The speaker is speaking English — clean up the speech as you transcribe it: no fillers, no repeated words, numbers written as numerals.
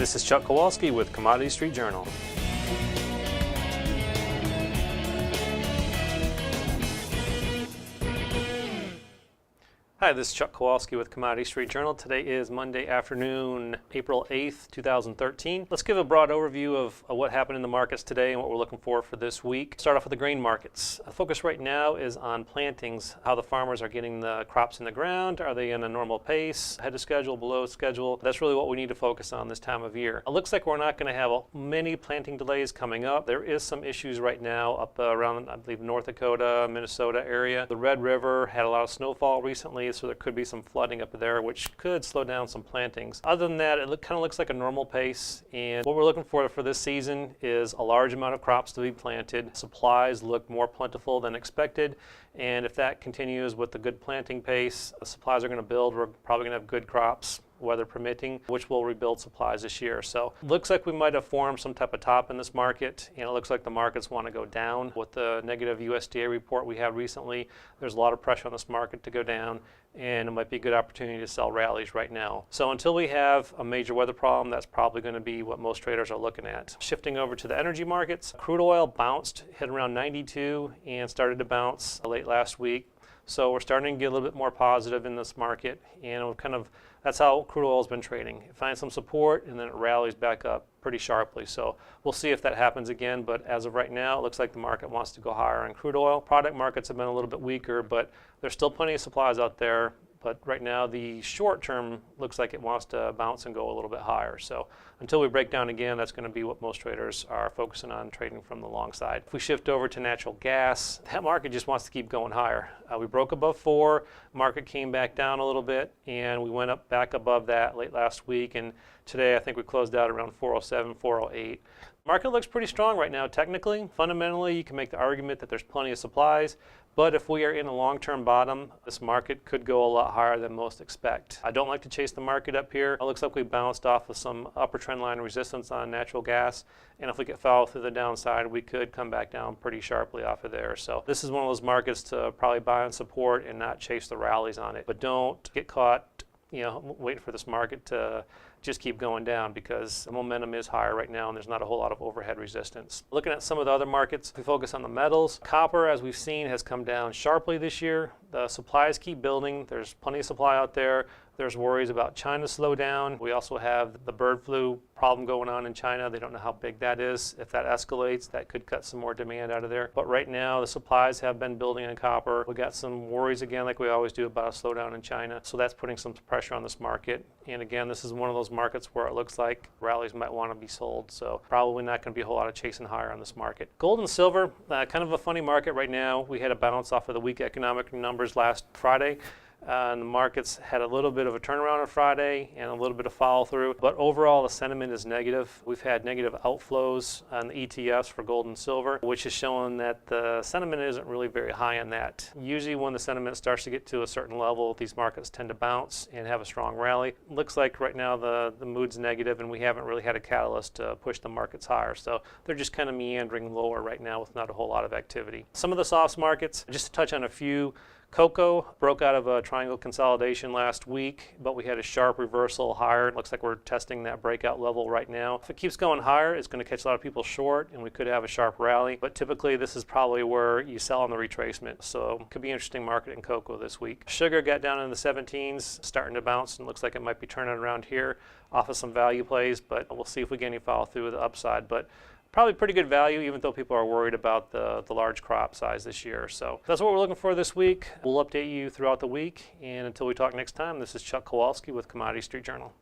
This is Chuck Kowalski with Commodities Street Journal. Hi, this is Chuck Kowalski with Commodities Street Journal. Today is Monday afternoon, April 8th, 2013. Let's give a broad overview of what happened in the markets today and what we're looking for this week. Start off with the grain markets. The focus right now is on plantings, how the farmers are getting the crops in the ground. Are they in a normal pace, ahead of schedule, below schedule? That's really what we need to focus on this time of year. It looks like we're not going to have many planting delays coming up. There is some issues right now up around, I believe, North Dakota, Minnesota area. The Red River had a lot of snowfall recently, so there could be some flooding up there, which could slow down some plantings. Other than that, it kind of looks like a normal pace, and what we're looking for this season is a large amount of crops to be planted. Supplies look more plentiful than expected, and if that continues with the good planting pace, the supplies are going to build. We're probably going to have good crops, weather permitting, which will rebuild supplies this year. So it looks like we might have formed some type of top in this market, and it looks like the markets want to go down. With the negative USDA report we had recently, there's a lot of pressure on this market to go down, and it might be a good opportunity to sell rallies right now. So until we have a major weather problem, that's probably going to be what most traders are looking at. Shifting over to the energy markets, crude oil bounced, hit around 92 and started to bounce late last week. So we're starting to get a little bit more positive in this market, and that's how crude oil has been trading. It finds some support and then it rallies back up pretty sharply. So we'll see if that happens again, but as of right now, it looks like the market wants to go higher on crude oil. Product markets have been a little bit weaker, but there's still plenty of supplies out there. But right now, the short term looks like it wants to bounce and go a little bit higher. So until we break down again, that's going to be what most traders are focusing on, trading from the long side. If we shift over to natural gas, that market just wants to keep going higher. We broke above 4, market came back down a little bit, and we went up back above that late last week. And today, I think we closed out around 407, 408. Market looks pretty strong right now technically. Fundamentally, you can make the argument that there's plenty of supplies, but if we are in a long-term bottom, this market could go a lot higher than most expect. I don't like to chase the market up here. It looks like we bounced off of some upper trend line resistance on natural gas, and if we get followed through the downside, we could come back down pretty sharply off of there. So this is one of those markets to probably buy on support and not chase the rallies on it. But don't get caught waiting for this market to just keep going down, because the momentum is higher right now and there's not a whole lot of overhead resistance. Looking at some of the other markets, if we focus on the metals, copper, as we've seen, has come down sharply this year. The supplies keep building. There's plenty of supply out there. There's worries about China's slowdown. We also have the bird flu problem going on in China. They don't know how big that is. If that escalates, that could cut some more demand out of there. But right now, the supplies have been building in copper. We got some worries again, like we always do, about a slowdown in China. So that's putting some pressure on this market. And again, this is one of those markets where it looks like rallies might want to be sold. So probably not going to be a whole lot of chasing higher on this market. Gold and silver, kind of a funny market right now. We had a bounce off of the weak economic numbers last Friday. And the markets had a little bit of a turnaround on Friday and a little bit of follow through, but overall the sentiment is negative. We've had negative outflows on the ETFs for gold and silver, which is showing that the sentiment isn't really very high on that. Usually when the sentiment starts to get to a certain level, these markets tend to bounce and have a strong rally. Looks like right now the mood's negative, and we haven't really had a catalyst to push the markets higher. So they're just kind of meandering lower right now with not a whole lot of activity. Some of the softs markets, just to touch on a few. Cocoa broke out of a triangle consolidation last week, but we had a sharp reversal higher. It looks like we're testing that breakout level right now. If it keeps going higher, it's going to catch a lot of people short, and we could have a sharp rally. But typically, this is probably where you sell on the retracement. So it could be an interesting market in cocoa this week. Sugar got down in the 17s, starting to bounce, and looks like it might be turning around here off of some value plays, but we'll see if we get any follow through with the upside. But probably pretty good value, even though people are worried about the large crop size this year. So that's what we're looking for this week. We'll update you throughout the week. And until we talk next time, this is Chuck Kowalski with Commodities Street Journal.